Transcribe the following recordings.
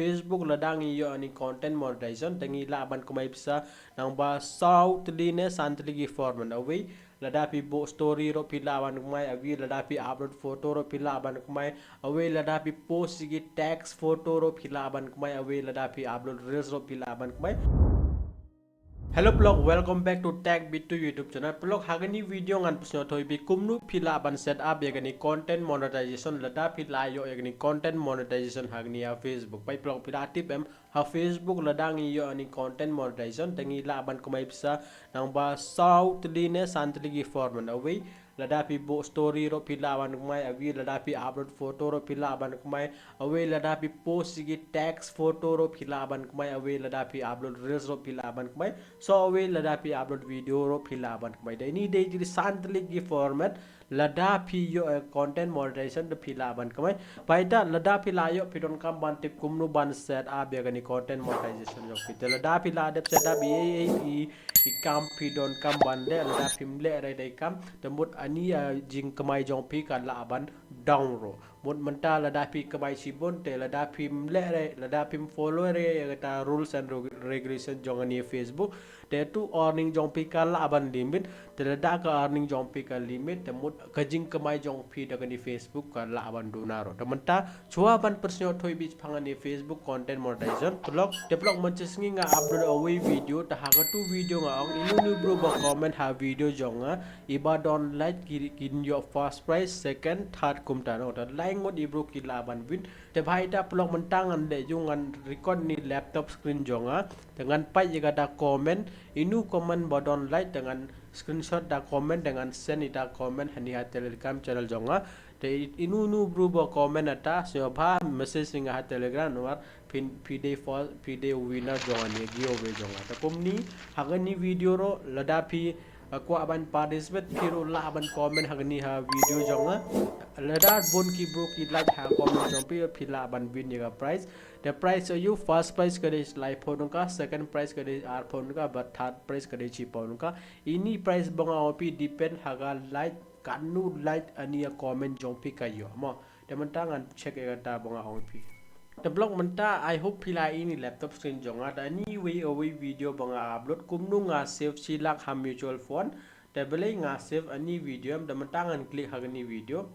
Facebook ladang iyo ani content monetization tangi laban kumai bisa nang ba south line santli gi form away ladapi bo story ro pilaban kumai awi ladapi upload photo ro pilaban kumai away ladapi post gi text photo ro pilaban kumai away ladapi upload reels ro pilaban kumai. Hello blog, welcome back to Tech Bittu YouTube channel. Blog hagani video ngan pusno thoi bi kumnu phila ban set up yagani content monetization lada phila yo yagani content monetization hagani ya Facebook. Pai blog phila tip em ha Facebook lada ngi yo ani content monetization tangi la ban kumai bisa nang ba south line santli gi form away ladapi bo story ro pilaban kumai awi ladapi upload photo ro pilaban kumai away ladapi post gi text photo ro pilaban kumai away ladapi upload reels ro pilaban kumai so away ladapi upload video ro pilaban kumai dai ni dai jadi santli gi format ladapi yo content monetization de pilaban kumai baita ladapi layo pidon kam ban tip kumnu ban set up ya gani content monetization yo pit ladapi la de set up ikam pidon kam bande lada pimle rai dai kam temut ani jing kemai jong pi kan la ban down ro mut menta lada pi kemai sibon te lada pimle rai lada pim follow rai ta rules and regulation jong ani Facebook te tu earning jong pi kan la ban limit te lada ka earning jong pi kan limit temut ka jing kemai jong pi da ni Facebook kan la ban donaro tementa chua ban persyo thoi bi phangani Facebook content monetization blog develop manchesngi nga upload away video ta ha tu video ang inu bro ba comment ha video jonga iba don like kin your first prize second third kumta no ta like ngot ibro kila ban win te bhai ta plog mentang an de jungan record ni laptop screen jonga dengan pai jika da comment inu comment ba don like dengan screenshot da comment dengan send ita comment hani ha telegram channel jonga te inu bro ba comment ata so bha message singa ha telegram no pide winner jonga ni giveaway jonga ta komni hagani video ro ladapi ko aban participate phiro la aban comment hagani ha video jonga lada bon ki bro ki like ha comment jong pi phila aban win ya prize the prize so you first prize kare live phone ka second prize kare r phone ka but third prize kare chi phone ka ini prize bonga opi depend haga like kanu like ania comment jong pi kayo mo tementangan check ya ta bonga opi the blog menta I hope pila ini laptop screen jonga da ni way away video banga upload kumnu nga save silak ha mutual fund te bele nga save ani video da mentangan klik hagani video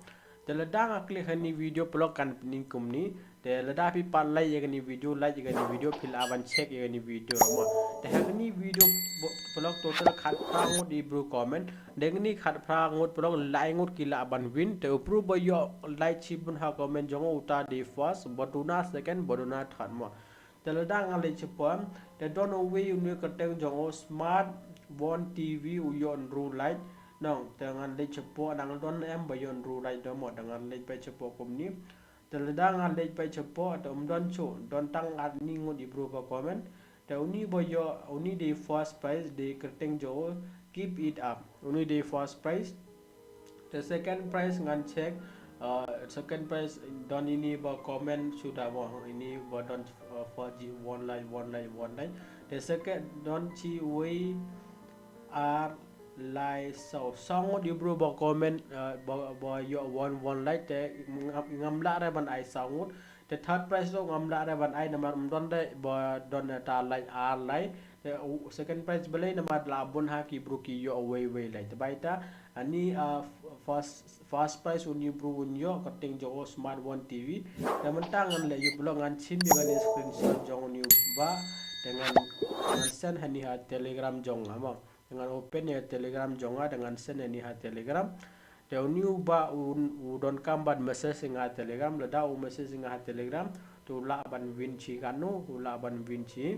te ladang klik hani video blog kan ning kumni te lada pi pat like yagani video pil aban check yagani video mo te hagani video blog total khat prangot di bro comment dengni khat prangot blog like ngot kila aban win te upru bo yo like chibun ha comment jongo uta di first boduna second boduna third mo te ladang ale chipom te don't know way you ne kateng jongo smart one TV uyon ru like nong dengan le cepo nang don em bayon ru like do mo dengan le pe cepo komni teledang le pe cepo atau don chu don tang at ni ngut di bro comment te uni boyo uni the first prize de kerteng jo keep it up uni the first prize the second prize ngan check second prize don ini ba comment sudah mo ini ba don for g one line the second don chi way are like so song di bro ba comment ba yo one like te ngam la ra ban ai song the third prize lo ngam la ra ban ai namar don de ba don ta like are like the second prize bele namar la bon ha ki bro ki yo way like te baita ani first prize uni bro unyo kating jo smart one TV te mentangan le yo blog ngan chin di ban screenshot jong ni ba dengan send hani ha telegram jong ama dengan open ya telegram jonga dengan send ni ha telegram te new ba don kamban message singa telegram lada u message singa ha telegram tu la ban win chi kanu la ban win chi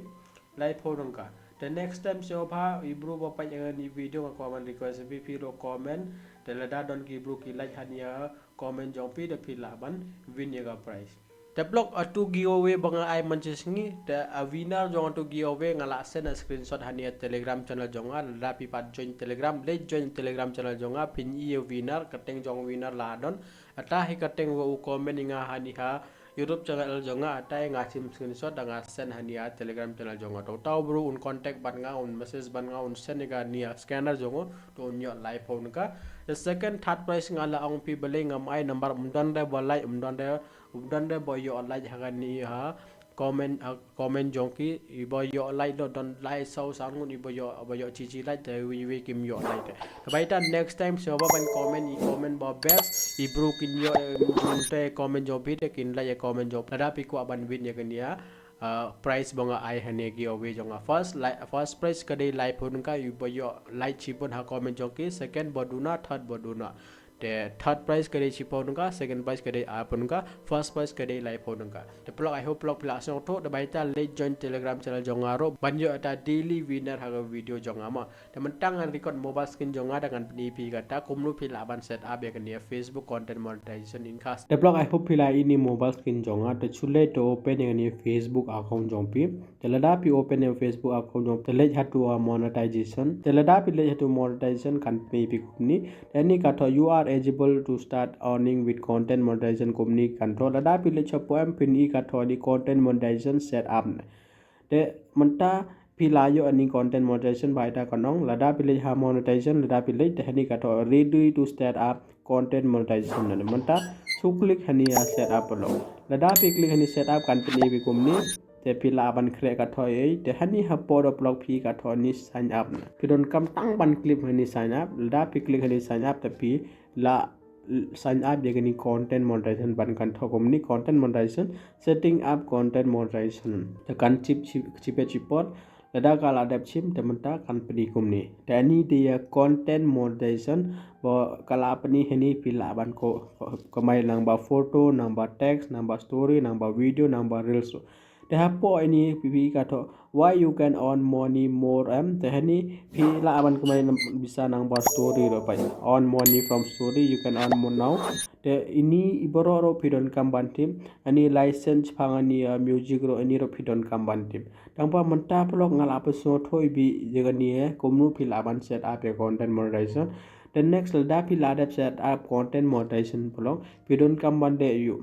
live phone ka the next time so ba ibru ba pa ni video ko man request bi piro comment te lada don ki ibru ki like hania comment jong pi de pila ban win ya prize the blog atu giveaway banga ai manchesngi the winner jong to giveaway ngala send a screenshot hania telegram channel jonga la pi pat join telegram channel jonga pin i winner kateng jong winner la don ata hi kateng wo comment nga hani ha YouTube channel jonga ata nga sim screenshot nga send hania telegram channel jonga to taw bro un contact ban nga un message ban nga un send ga nia scanner jongo to nyo live phone ka the second third prize ngala ong pi bele ngam ai number umdan de balai umdan de boyo online hagani ha comment jongki ibo yo like do don like sau sangun ibo yo chichi like te we kim yo like te baita next time so ban comment bo best ibru kin yo te comment jo bit kin like comment jo pada piku aban win ya kania price bonga ai hane gi owe jonga first price kade like pun ka ibo yo like chipon ha comment jongki second boduna third boduna the third prize kade chiponunga second prize kade apununga first prize kade lai ponunga the blog I hope blog pla song to the baita le join telegram channel jongaro banyo ata daily winner haga video jongama the mentang an record mobile screen jonga dengan penipi kata kumlu pila ban set up ya kania Facebook content monetization in cast the blog I hope pila ini mobile screen jonga the chule to open ya Facebook account jongpi the lada pi open ya Facebook account jong the let hatu monetization the lada pi let hatu monetization kan penipi kupni any kata you are eligible to start earning with content monetization company control ada pilih cepoem pini kata di content monetization setup de menta pilayo ani content monetization baita kanong lada pilih ha monetization lada pilih tehni kata ready to start up content monetization ne menta su klik hani ya setup lo lada pi klik hani setup company bi company te pila ban kre kata ei tehni ha pod blog pi kata ni sign up pidon kam tang ban clip hani sign up lada pi klik hani sign up tapi la sign up dia ni content monetization ban kan thokom ni content monetization setting up content monetization the kan chipot lada kala adap chim tementa kan pedi kumni tani dia content monetization bo kala apni heni pila ban ko kamai nang ba photo nang ba text nang ba story nang ba video nang ba reels they have po ini pi kato why you can earn money more tehani pila aban kumai bisa nang ba story ro pai earn money from story you can earn more now te ini ibororo pidon kamban tim ani license phangani music ro ani ro pidon kamban tim tangpa menta blog ngal apa so thoi bi jegani komnu pila ban set up a content monetization the next da pila da set up content monetization blog pidon kamban de you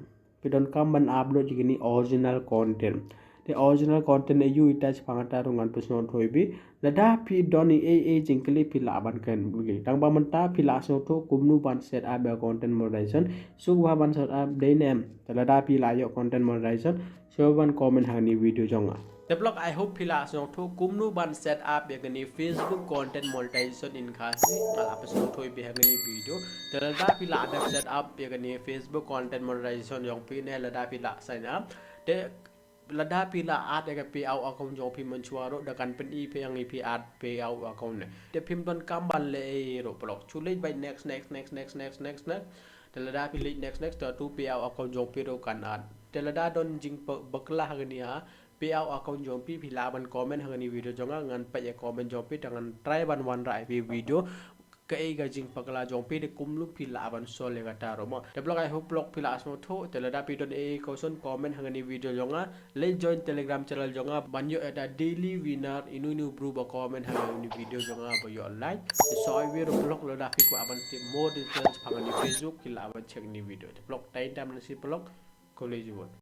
pidon kamban upload jigini original content the original content you attach pangata rungan person thoi bi lada pi doni a jingkli pila ban kan bugi tangba menta pila so to kumnu ban set up a content monetization su ban set up de name lada pila yo content monetization so ban comment hani video jonga the blog I hope pila so to kumnu ban set up ya gani Facebook content monetization in khasi ala person thoi bi hagani video the lada pila ada set up ya gani Facebook content monetization yong pi ne lada pila sign up the lada pila ad ya pay out account jong pi menchuaro dakan pen i pe yang i pi ad pay out account ne te pim don kamban le ro blog chule by next te lada pi next to pay out account jong pi ro kan ad te lada don jing bakla hagani ha pay out account jong pi pila ban comment hagani video jonga ngan pa ya comment jong pi tangan try ban wan rai video ke ga jing pakla jong pi de kumlu pila ban so le gata ro mo de blog I hope blog pila asmo tho te lada pi don e caution comment hangani video jonga le join telegram channel jonga banyo eta daily winner inu bru ba comment hangani video jonga ba yo like so I will blog lada pi ko aban te more details hangani Facebook kila aban check ni video de blog time time si blog college